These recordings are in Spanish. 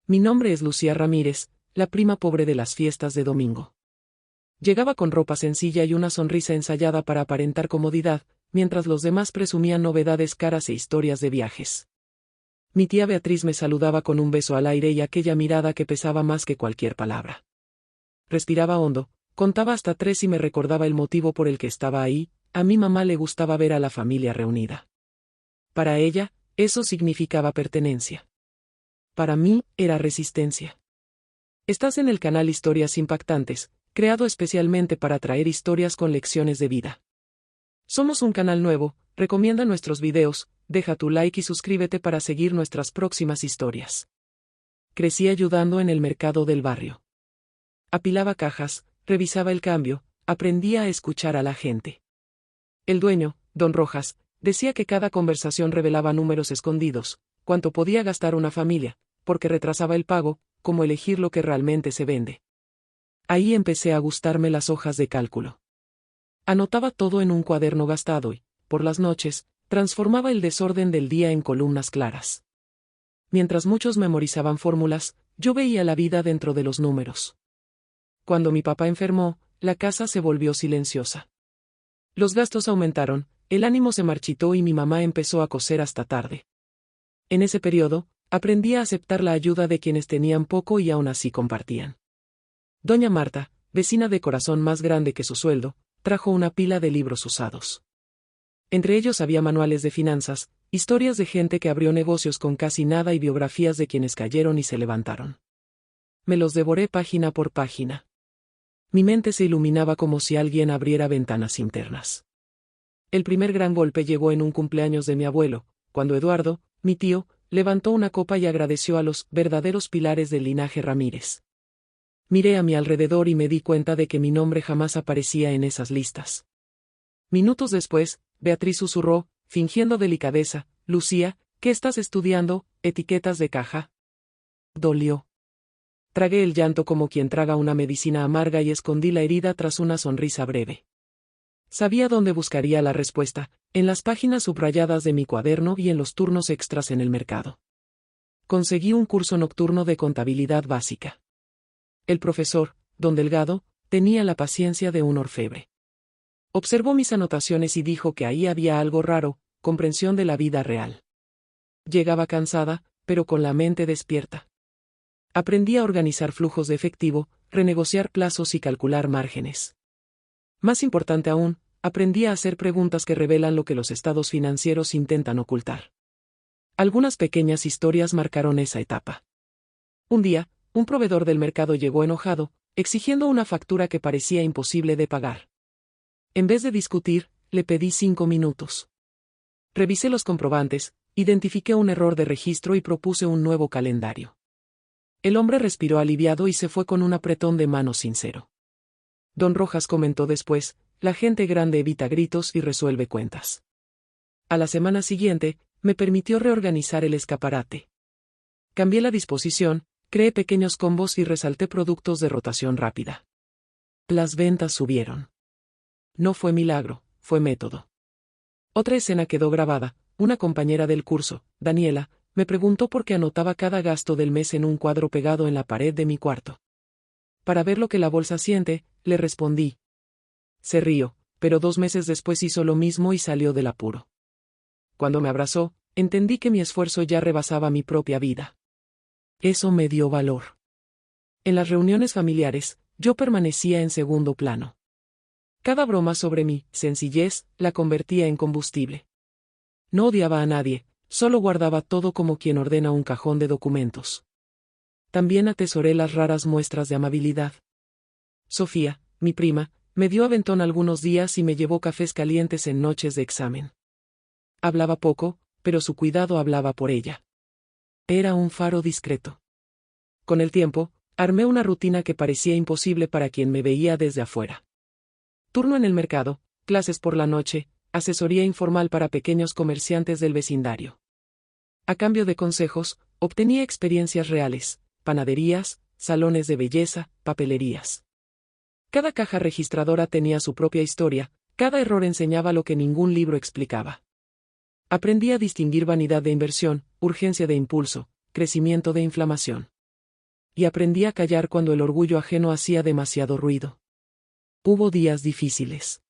Mi nombre es Lucía Ramírez, la prima pobre de las fiestas de domingo. Llegaba con ropa sencilla y una sonrisa ensayada para aparentar comodidad, mientras los demás presumían novedades caras e historias de viajes. Mi tía Beatriz me saludaba con un beso al aire y aquella mirada que pesaba más que cualquier palabra. Respiraba hondo, contaba hasta 3 y me recordaba el motivo por el que estaba ahí. A mi mamá le gustaba ver a la familia reunida. Para ella, eso significaba pertenencia. Para mí, era resistencia. Estás en el canal Historias Impactantes, creado especialmente para traer historias con lecciones de vida. Somos un canal nuevo, recomienda nuestros videos, deja tu like y suscríbete para seguir nuestras próximas historias. Crecí ayudando en el mercado del barrio. Apilaba cajas, revisaba el cambio, aprendía a escuchar a la gente. El dueño, don Rojas, decía que cada conversación revelaba números escondidos, cuánto podía gastar una familia, porque retrasaba el pago, cómo elegir lo que realmente se vende. Ahí empecé a gustarme las hojas de cálculo. Anotaba todo en un cuaderno gastado y, por las noches, transformaba el desorden del día en columnas claras. Mientras muchos memorizaban fórmulas, yo veía la vida dentro de los números. Cuando mi papá enfermó, la casa se volvió silenciosa. Los gastos aumentaron, el ánimo se marchitó y mi mamá empezó a coser hasta tarde. En ese periodo, aprendí a aceptar la ayuda de quienes tenían poco y aún así compartían. Doña Marta, vecina de corazón más grande que su sueldo, trajo una pila de libros usados. Entre ellos había manuales de finanzas, historias de gente que abrió negocios con casi nada y biografías de quienes cayeron y se levantaron. Me los devoré página por página. Mi mente se iluminaba como si alguien abriera ventanas internas. El primer gran golpe llegó en un cumpleaños de mi abuelo, cuando Eduardo, mi tío, levantó una copa y agradeció a los verdaderos pilares del linaje Ramírez. Miré a mi alrededor y me di cuenta de que mi nombre jamás aparecía en esas listas. Minutos después, Beatriz susurró, fingiendo delicadeza: Lucía, ¿qué estás estudiando? ¿Etiquetas de caja? Dolió. Tragué el llanto como quien traga una medicina amarga y escondí la herida tras una sonrisa breve. Sabía dónde buscaría la respuesta, en las páginas subrayadas de mi cuaderno y en los turnos extras en el mercado. Conseguí un curso nocturno de contabilidad básica. El profesor, don Delgado, tenía la paciencia de un orfebre. Observó mis anotaciones y dijo que ahí había algo raro: comprensión de la vida real. Llegaba cansada, pero con la mente despierta. Aprendí a organizar flujos de efectivo, renegociar plazos y calcular márgenes. Más importante aún, aprendí a hacer preguntas que revelan lo que los estados financieros intentan ocultar. Algunas pequeñas historias marcaron esa etapa. Un día, un proveedor del mercado llegó enojado, exigiendo una factura que parecía imposible de pagar. En vez de discutir, le pedí 5 minutos. Revisé los comprobantes, identifiqué un error de registro y propuse un nuevo calendario. El hombre respiró aliviado y se fue con un apretón de manos sincero. Don Rojas comentó después: la gente grande evita gritos y resuelve cuentas. A la semana siguiente, me permitió reorganizar el escaparate. Cambié la disposición, creé pequeños combos y resalté productos de rotación rápida. Las ventas subieron. No fue milagro, fue método. Otra escena quedó grabada: una compañera del curso, Daniela, me preguntó por qué anotaba cada gasto del mes en un cuadro pegado en la pared de mi cuarto. Para ver lo que la bolsa siente, le respondí. Se rió, pero 2 meses después hizo lo mismo y salió del apuro. Cuando me abrazó, entendí que mi esfuerzo ya rebasaba mi propia vida. Eso me dio valor. En las reuniones familiares, yo permanecía en segundo plano. Cada broma sobre mi sencillez la convertía en combustible. No odiaba a nadie, solo guardaba todo como quien ordena un cajón de documentos. También atesoré las raras muestras de amabilidad. Sofía, mi prima, me dio aventón algunos días y me llevó cafés calientes en noches de examen. Hablaba poco, pero su cuidado hablaba por ella. Era un faro discreto. Con el tiempo, armé una rutina que parecía imposible para quien me veía desde afuera. Turno en el mercado, clases por la noche, asesoría informal para pequeños comerciantes del vecindario. A cambio de consejos, obtenía experiencias reales: panaderías, salones de belleza, papelerías. Cada caja registradora tenía su propia historia, cada error enseñaba lo que ningún libro explicaba. Aprendí a distinguir vanidad de inversión, urgencia de impulso, crecimiento de inflamación. y aprendí a callar cuando el orgullo ajeno hacía demasiado ruido. Hubo días difíciles.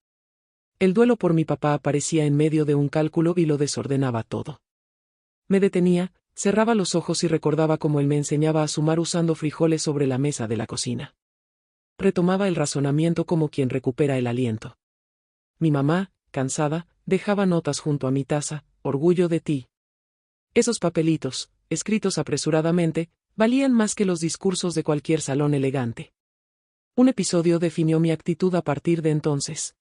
El duelo por mi papá aparecía en medio de un cálculo y lo desordenaba todo. Me detenía, cerraba los ojos y recordaba cómo él me enseñaba a sumar usando frijoles sobre la mesa de la cocina. Retomaba el razonamiento como quien recupera el aliento. Mi mamá, cansada, dejaba notas junto a mi taza: orgullo de ti. Esos papelitos, escritos apresuradamente, valían más que los discursos de cualquier salón elegante. Un episodio definió mi actitud a partir de entonces.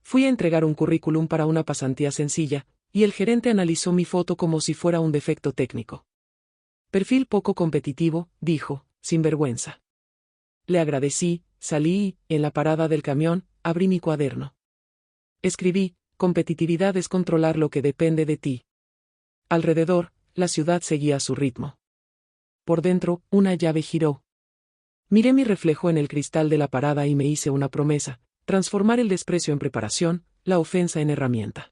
Fui a entregar un currículum para una pasantía sencilla, y el gerente analizó mi foto como si fuera un defecto técnico. Perfil poco competitivo, dijo, sin vergüenza. Le agradecí, salí y, en la parada del camión, abrí mi cuaderno. Escribí: competitividad es controlar lo que depende de ti. Alrededor, la ciudad seguía su ritmo. Por dentro, una llave giró. Miré mi reflejo en el cristal de la parada y me hice una promesa: transformar el desprecio en preparación, la ofensa en herramienta.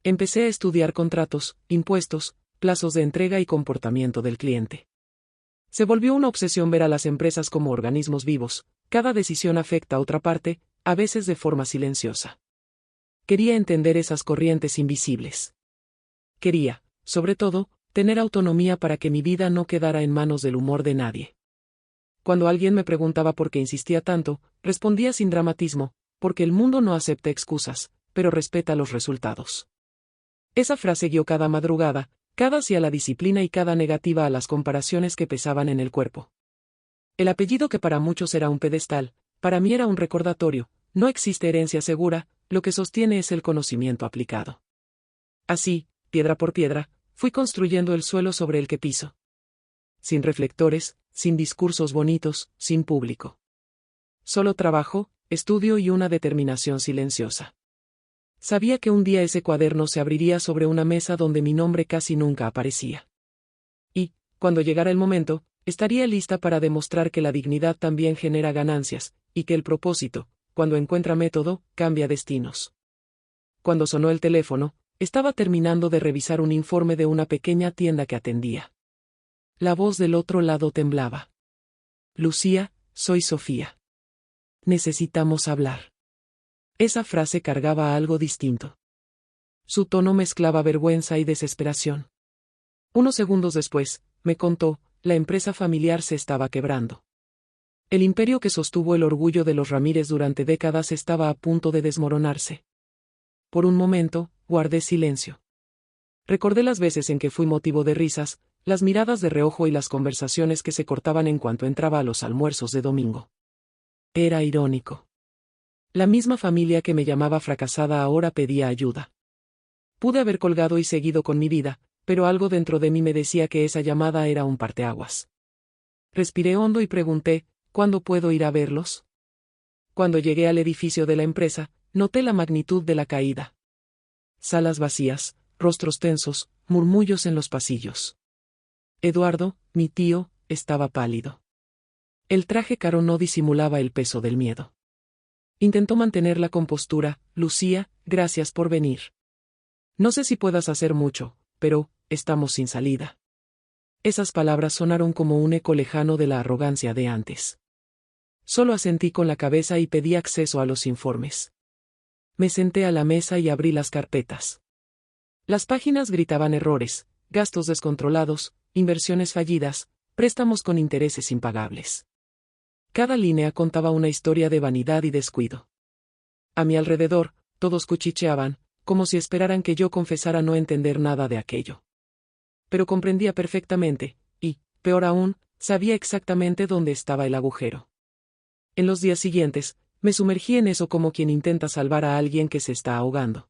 Empecé a estudiar contratos, impuestos, plazos de entrega y comportamiento del cliente. Se volvió una obsesión ver a las empresas como organismos vivos. Cada decisión afecta a otra parte, a veces de forma silenciosa. Quería entender esas corrientes invisibles. Quería, sobre todo, tener autonomía para que mi vida no quedara en manos del humor de nadie. Cuando alguien me preguntaba por qué insistía tanto, respondía sin dramatismo: porque el mundo no acepta excusas, pero respeta los resultados. Esa frase guió cada madrugada, cada sí a la disciplina y cada negativa a las comparaciones que pesaban en el cuerpo. El apellido que para muchos era un pedestal, para mí era un recordatorio: no existe herencia segura, lo que sostiene es el conocimiento aplicado. Así, piedra por piedra, fui construyendo el suelo sobre el que piso. Sin reflectores, sin discursos bonitos, sin público. Solo trabajo, estudio y una determinación silenciosa. Sabía que un día ese cuaderno se abriría sobre una mesa donde mi nombre casi nunca aparecía. Y, cuando llegara el momento, estaría lista para demostrar que la dignidad también genera ganancias, y que el propósito, cuando encuentra método, cambia destinos. Cuando sonó el teléfono, estaba terminando de revisar un informe de una pequeña tienda que atendía. La voz del otro lado temblaba. Lucía, soy Sofía. Necesitamos hablar. Esa frase cargaba algo distinto. Su tono mezclaba vergüenza y desesperación. Unos segundos después, me contó, la empresa familiar se estaba quebrando. El imperio que sostuvo el orgullo de los Ramírez durante décadas estaba a punto de desmoronarse. Por un momento, guardé silencio. Recordé las veces en que fui motivo de risas, las miradas de reojo y las conversaciones que se cortaban en cuanto entraba a los almuerzos de domingo. Era irónico. La misma familia que me llamaba fracasada ahora pedía ayuda. Pude haber colgado y seguido con mi vida, pero algo dentro de mí me decía que esa llamada era un parteaguas. Respiré hondo y pregunté: ¿cuándo puedo ir a verlos? Cuando llegué al edificio de la empresa, noté la magnitud de la caída. Salas vacías, rostros tensos, murmullos en los pasillos. Eduardo, mi tío, estaba pálido. El traje caro no disimulaba el peso del miedo. Intentó mantener la compostura: Lucía, gracias por venir. No sé si puedas hacer mucho, pero, estamos sin salida. Esas palabras sonaron como un eco lejano de la arrogancia de antes. Solo asentí con la cabeza y pedí acceso a los informes. Me senté a la mesa y abrí las carpetas. Las páginas gritaban errores, gastos descontrolados, inversiones fallidas, préstamos con intereses impagables. Cada línea contaba una historia de vanidad y descuido. A mi alrededor, todos cuchicheaban, como si esperaran que yo confesara no entender nada de aquello. Pero comprendía perfectamente, y, peor aún, sabía exactamente dónde estaba el agujero. En los días siguientes, me sumergí en eso como quien intenta salvar a alguien que se está ahogando.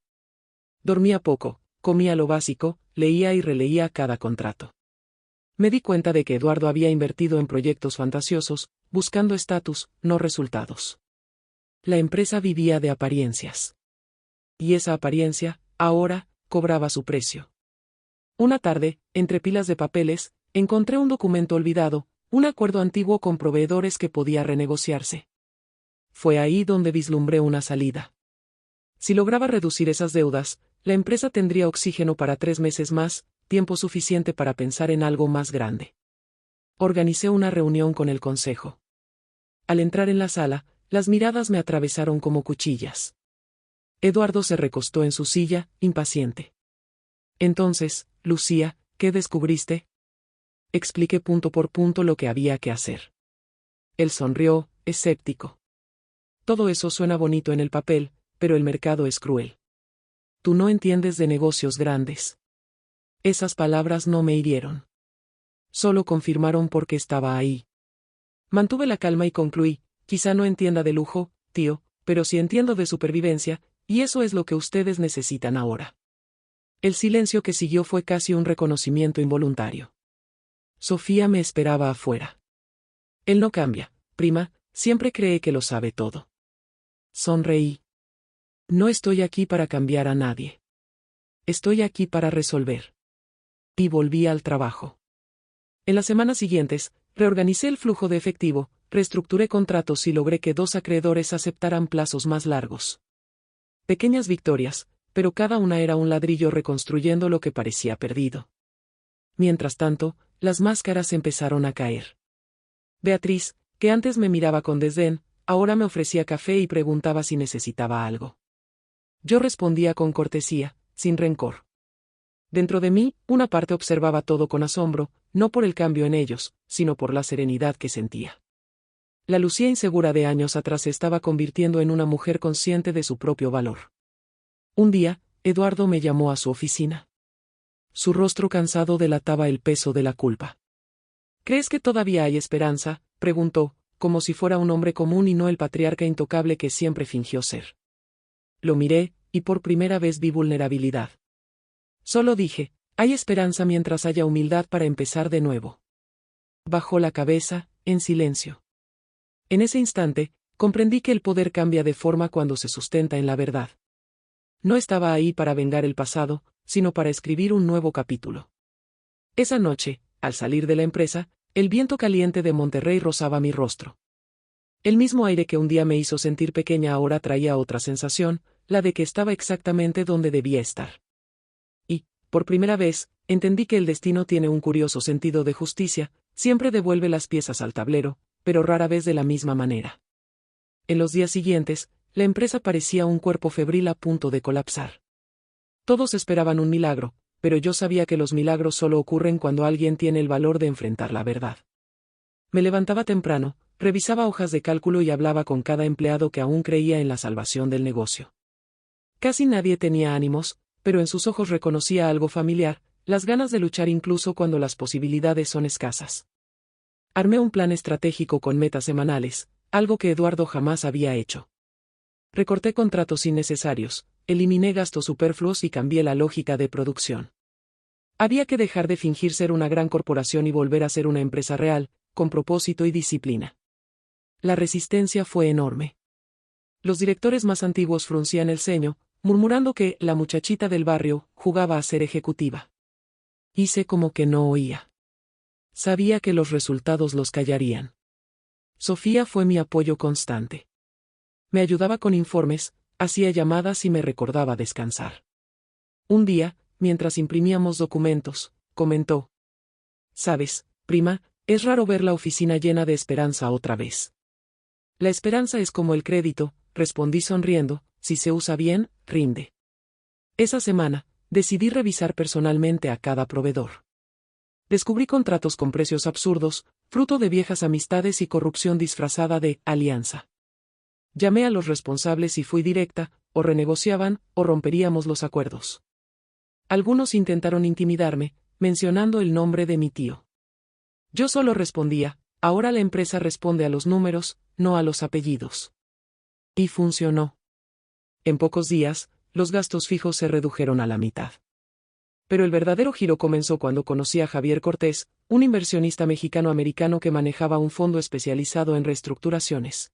Dormía poco, comía lo básico, leía y releía cada contrato. Me di cuenta de que Eduardo había invertido en proyectos fantasiosos, buscando estatus, no resultados. La empresa vivía de apariencias. Y esa apariencia, ahora, cobraba su precio. Una tarde, entre pilas de papeles, encontré un documento olvidado, un acuerdo antiguo con proveedores que podía renegociarse. Fue ahí donde vislumbré una salida. Si lograba reducir esas deudas, la empresa tendría oxígeno para 3 meses más, tiempo suficiente para pensar en algo más grande. Organicé una reunión con el consejo. Al entrar en la sala, las miradas me atravesaron como cuchillas. Eduardo se recostó en su silla, impaciente. Entonces, Lucía, ¿qué descubriste? Expliqué punto por punto lo que había que hacer. Él sonrió, escéptico. Todo eso suena bonito en el papel, pero el mercado es cruel. Tú no entiendes de negocios grandes. Esas palabras no me hirieron. Solo confirmaron por qué estaba ahí. Mantuve la calma y concluí, quizá no entienda de lujo, tío, pero sí entiendo de supervivencia, y eso es lo que ustedes necesitan ahora. El silencio que siguió fue casi un reconocimiento involuntario. Sofía me esperaba afuera. Él no cambia, prima, siempre cree que lo sabe todo. Sonreí. No estoy aquí para cambiar a nadie. Estoy aquí para resolver. Y volví al trabajo. En las semanas siguientes, reorganicé el flujo de efectivo, reestructuré contratos y logré que 2 acreedores aceptaran plazos más largos. Pequeñas victorias, pero cada una era un ladrillo reconstruyendo lo que parecía perdido. Mientras tanto, las máscaras empezaron a caer. Beatriz, que antes me miraba con desdén, ahora me ofrecía café y preguntaba si necesitaba algo. Yo respondía con cortesía, sin rencor. Dentro de mí, una parte observaba todo con asombro, no por el cambio en ellos, sino por la serenidad que sentía. La Lucía insegura de años atrás se estaba convirtiendo en una mujer consciente de su propio valor. Un día, Eduardo me llamó a su oficina. Su rostro cansado delataba el peso de la culpa. ¿Crees que todavía hay esperanza?, preguntó, como si fuera un hombre común y no el patriarca intocable que siempre fingió ser. Lo miré, y por primera vez vi vulnerabilidad. Solo dije, hay esperanza mientras haya humildad para empezar de nuevo. Bajó la cabeza, en silencio. En ese instante, comprendí que el poder cambia de forma cuando se sustenta en la verdad. No estaba ahí para vengar el pasado, sino para escribir un nuevo capítulo. Esa noche, al salir de la empresa, el viento caliente de Monterrey rozaba mi rostro. El mismo aire que un día me hizo sentir pequeña ahora traía otra sensación, la de que estaba exactamente donde debía estar. Y, por primera vez, entendí que el destino tiene un curioso sentido de justicia, siempre devuelve las piezas al tablero, pero rara vez de la misma manera. En los días siguientes, la empresa parecía un cuerpo febril a punto de colapsar. Todos esperaban un milagro, pero yo sabía que los milagros solo ocurren cuando alguien tiene el valor de enfrentar la verdad. Me levantaba temprano, revisaba hojas de cálculo y hablaba con cada empleado que aún creía en la salvación del negocio. Casi nadie tenía ánimos, pero en sus ojos reconocía algo familiar, las ganas de luchar incluso cuando las posibilidades son escasas. Armé un plan estratégico con metas semanales, algo que Eduardo jamás había hecho. Recorté contratos innecesarios, eliminé gastos superfluos y cambié la lógica de producción. Había que dejar de fingir ser una gran corporación y volver a ser una empresa real, con propósito y disciplina. La resistencia fue enorme. Los directores más antiguos fruncían el ceño, murmurando que la muchachita del barrio jugaba a ser ejecutiva. Hice como que no oía. Sabía que los resultados los callarían. Sofía fue mi apoyo constante. Me ayudaba con informes, hacía llamadas y me recordaba descansar. Un día, mientras imprimíamos documentos, comentó: «Sabes, prima, es raro ver la oficina llena de esperanza otra vez». La esperanza es como el crédito, respondí sonriendo, si se usa bien, rinde. Esa semana, decidí revisar personalmente a cada proveedor. Descubrí contratos con precios absurdos, fruto de viejas amistades y corrupción disfrazada de alianza. Llamé a los responsables y fui directa, o renegociaban, o romperíamos los acuerdos. Algunos intentaron intimidarme, mencionando el nombre de mi tío. Yo solo respondía, ahora la empresa responde a los números, no a los apellidos. Y funcionó. En pocos días, los gastos fijos se redujeron a la mitad. Pero el verdadero giro comenzó cuando conocí a Javier Cortés, un inversionista mexicano-americano que manejaba un fondo especializado en reestructuraciones.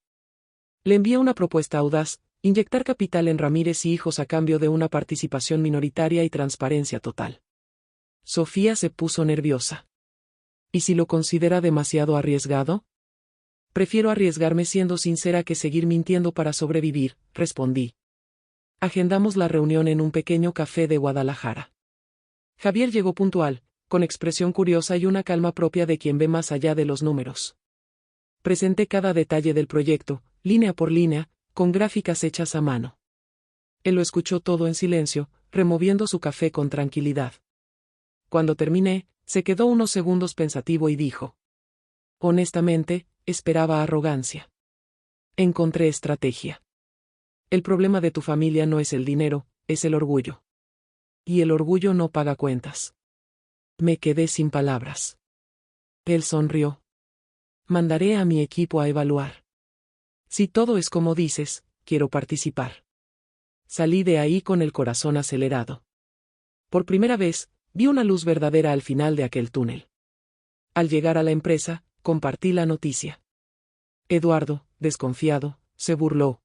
Le envié una propuesta audaz: inyectar capital en Ramírez y Hijos a cambio de una participación minoritaria y transparencia total. Sofía se puso nerviosa. ¿Y si lo considera demasiado arriesgado? Prefiero arriesgarme siendo sincera que seguir mintiendo para sobrevivir, respondí. Agendamos la reunión en un pequeño café de Guadalajara. Javier llegó puntual, con expresión curiosa y una calma propia de quien ve más allá de los números. Presenté cada detalle del proyecto, línea por línea, con gráficas hechas a mano. Él lo escuchó todo en silencio, removiendo su café con tranquilidad. Cuando terminé, se quedó unos segundos pensativo y dijo: honestamente, esperaba arrogancia. Encontré estrategia. El problema de tu familia no es el dinero, es el orgullo. Y el orgullo no paga cuentas. Me quedé sin palabras. Él sonrió. Mandaré a mi equipo a evaluar. Si todo es como dices, quiero participar. Salí de ahí con el corazón acelerado. Por primera vez, vi una luz verdadera al final de aquel túnel. Al llegar a la empresa, compartí la noticia. Eduardo, desconfiado, se burló.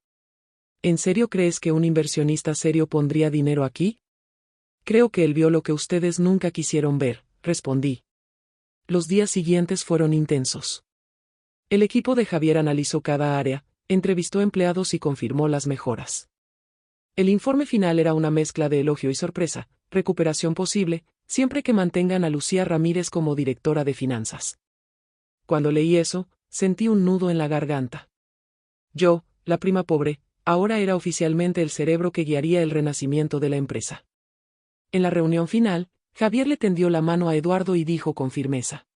¿En serio crees que un inversionista serio pondría dinero aquí? Creo que él vio lo que ustedes nunca quisieron ver, respondí. Los días siguientes fueron intensos. El equipo de Javier analizó cada área, entrevistó empleados y confirmó las mejoras. El informe final era una mezcla de elogio y sorpresa: recuperación posible, siempre que mantengan a Lucía Ramírez como directora de finanzas. Cuando leí eso, sentí un nudo en la garganta. Yo, la prima pobre, ahora era oficialmente el cerebro que guiaría el renacimiento de la empresa. En la reunión final, Javier le tendió la mano a Eduardo y dijo con firmeza: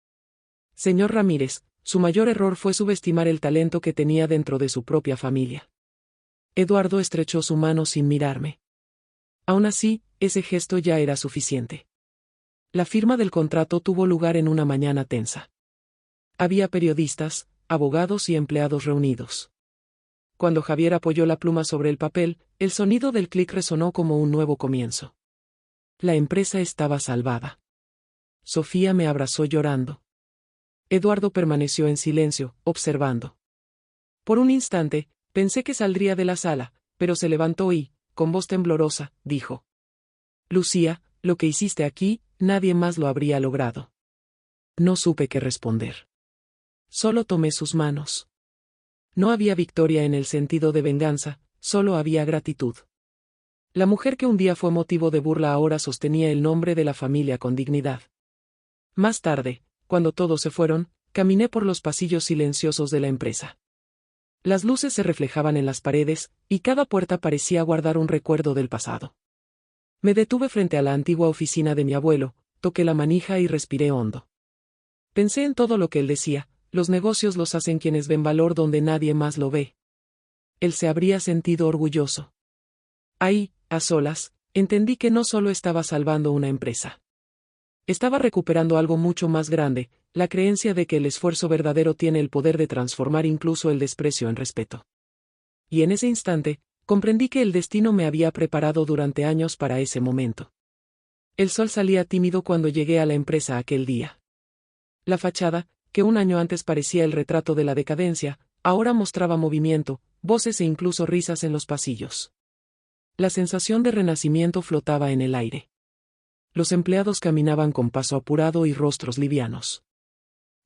señor Ramírez, su mayor error fue subestimar el talento que tenía dentro de su propia familia. Eduardo estrechó su mano sin mirarme. Aún así, ese gesto ya era suficiente. La firma del contrato tuvo lugar en una mañana tensa. Había periodistas, abogados y empleados reunidos. Cuando Javier apoyó la pluma sobre el papel, el sonido del clic resonó como un nuevo comienzo. La empresa estaba salvada. Sofía me abrazó llorando. Eduardo permaneció en silencio, observando. Por un instante, pensé que saldría de la sala, pero se levantó y, con voz temblorosa, dijo: Lucía, lo que hiciste aquí, nadie más lo habría logrado. No supe qué responder. Solo tomé sus manos. No había victoria en el sentido de venganza, solo había gratitud. La mujer que un día fue motivo de burla ahora sostenía el nombre de la familia con dignidad. Más tarde, cuando todos se fueron, caminé por los pasillos silenciosos de la empresa. Las luces se reflejaban en las paredes, y cada puerta parecía guardar un recuerdo del pasado. Me detuve frente a la antigua oficina de mi abuelo, toqué la manija y respiré hondo. Pensé en todo lo que él decía: los negocios los hacen quienes ven valor donde nadie más lo ve. Él se habría sentido orgulloso. Ahí, a solas, entendí que no solo estaba salvando una empresa. Estaba recuperando algo mucho más grande: la creencia de que el esfuerzo verdadero tiene el poder de transformar incluso el desprecio en respeto. Y en ese instante, comprendí que el destino me había preparado durante años para ese momento. El sol salía tímido cuando llegué a la empresa aquel día. La fachada, que un año antes parecía el retrato de la decadencia, ahora mostraba movimiento, voces e incluso risas en los pasillos. La sensación de renacimiento flotaba en el aire. Los empleados caminaban con paso apurado y rostros livianos.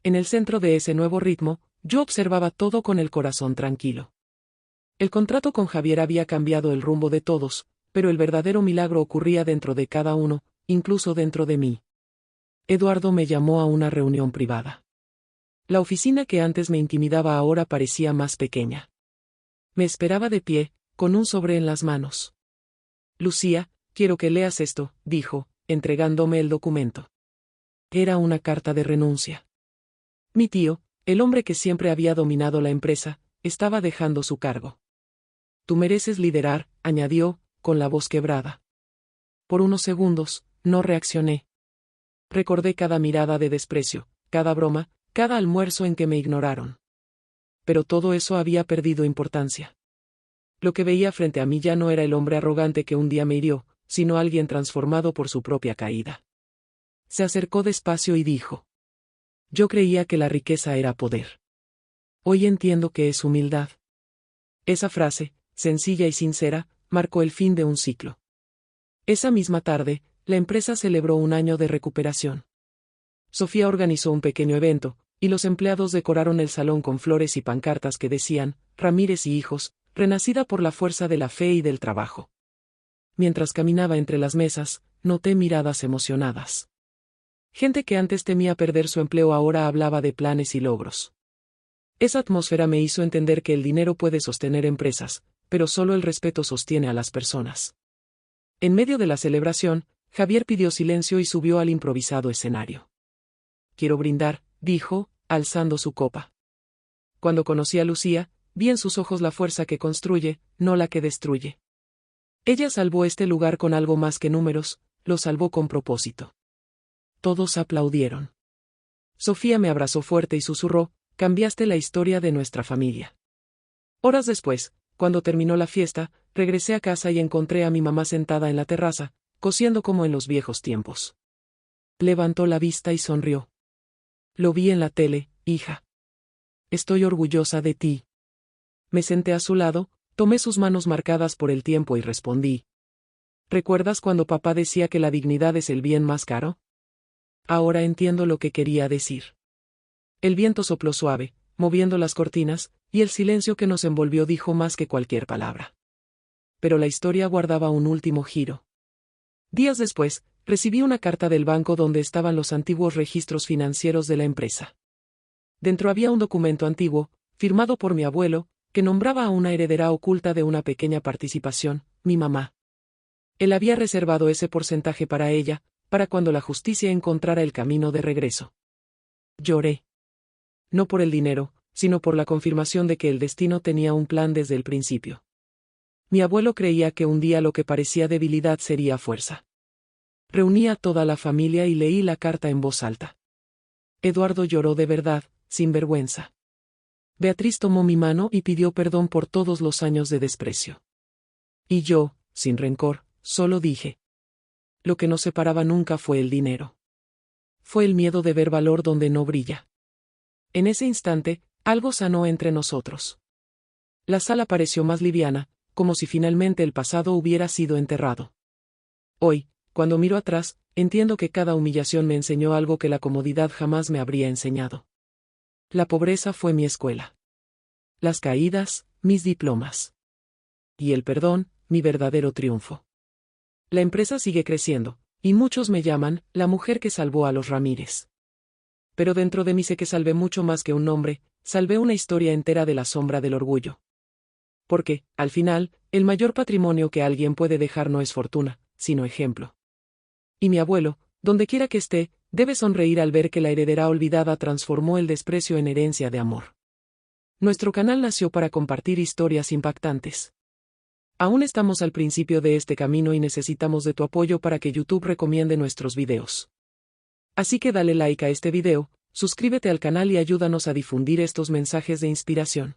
En el centro de ese nuevo ritmo, yo observaba todo con el corazón tranquilo. El contrato con Javier había cambiado el rumbo de todos, pero el verdadero milagro ocurría dentro de cada uno, incluso dentro de mí. Eduardo me llamó a una reunión privada. La oficina que antes me intimidaba ahora parecía más pequeña. Me esperaba de pie, con un sobre en las manos. Lucía, quiero que leas esto, dijo, entregándome el documento. Era una carta de renuncia. Mi tío, el hombre que siempre había dominado la empresa, estaba dejando su cargo. Tú mereces liderar, añadió, con la voz quebrada. Por unos segundos, no reaccioné. Recordé cada mirada de desprecio, cada broma, cada almuerzo en que me ignoraron. Pero todo eso había perdido importancia. Lo que veía frente a mí ya no era el hombre arrogante que un día me hirió, sino alguien transformado por su propia caída. Se acercó despacio y dijo: yo creía que la riqueza era poder. Hoy entiendo que es humildad. Esa frase, sencilla y sincera, marcó el fin de un ciclo. Esa misma tarde, la empresa celebró un año de recuperación. Sofía organizó un pequeño evento, y los empleados decoraron el salón con flores y pancartas que decían: Ramírez y hijos, renacida por la fuerza de la fe y del trabajo. Mientras caminaba entre las mesas, noté miradas emocionadas. Gente que antes temía perder su empleo ahora hablaba de planes y logros. Esa atmósfera me hizo entender que el dinero puede sostener empresas, pero solo el respeto sostiene a las personas. En medio de la celebración, Javier pidió silencio y subió al improvisado escenario. Quiero brindar, dijo, alzando su copa. Cuando conocí a Lucía, vi en sus ojos la fuerza que construye, no la que destruye. Ella salvó este lugar con algo más que números, lo salvó con propósito. Todos aplaudieron. Sofía me abrazó fuerte y susurró, cambiaste la historia de nuestra familia. Horas después, cuando terminó la fiesta, regresé a casa y encontré a mi mamá sentada en la terraza, cosiendo como en los viejos tiempos. Levantó la vista y sonrió. Lo vi en la tele, hija. Estoy orgullosa de ti. Me senté a su lado, tomé sus manos marcadas por el tiempo y respondí. ¿Recuerdas cuando papá decía que la dignidad es el bien más caro? Ahora entiendo lo que quería decir. El viento sopló suave, moviendo las cortinas, y el silencio que nos envolvió dijo más que cualquier palabra. Pero la historia guardaba un último giro. Días después, recibí una carta del banco donde estaban los antiguos registros financieros de la empresa. Dentro había un documento antiguo, firmado por mi abuelo, que nombraba a una heredera oculta de una pequeña participación, mi mamá. Él había reservado ese porcentaje para ella, para cuando la justicia encontrara el camino de regreso. Lloré. No por el dinero, sino por la confirmación de que el destino tenía un plan desde el principio. Mi abuelo creía que un día lo que parecía debilidad sería fuerza. Reuní a toda la familia y leí la carta en voz alta. Eduardo lloró de verdad, sin vergüenza. Beatriz tomó mi mano y pidió perdón por todos los años de desprecio. Y yo, sin rencor, solo dije. Lo que nos separaba nunca fue el dinero. Fue el miedo de ver valor donde no brilla. En ese instante, algo sanó entre nosotros. La sala pareció más liviana, como si finalmente el pasado hubiera sido enterrado. Hoy, cuando miro atrás, entiendo que cada humillación me enseñó algo que la comodidad jamás me habría enseñado. La pobreza fue mi escuela. Las caídas, mis diplomas. Y el perdón, mi verdadero triunfo. La empresa sigue creciendo, y muchos me llaman la mujer que salvó a los Ramírez. Pero dentro de mí sé que salvé mucho más que un nombre, salvé una historia entera de la sombra del orgullo. Porque, al final, el mayor patrimonio que alguien puede dejar no es fortuna, sino ejemplo. Y mi abuelo, donde quiera que esté, debe sonreír al ver que la heredera olvidada transformó el desprecio en herencia de amor. Nuestro canal nació para compartir historias impactantes. Aún estamos al principio de este camino y necesitamos de tu apoyo para que YouTube recomiende nuestros videos. Así que dale like a este video, suscríbete al canal y ayúdanos a difundir estos mensajes de inspiración.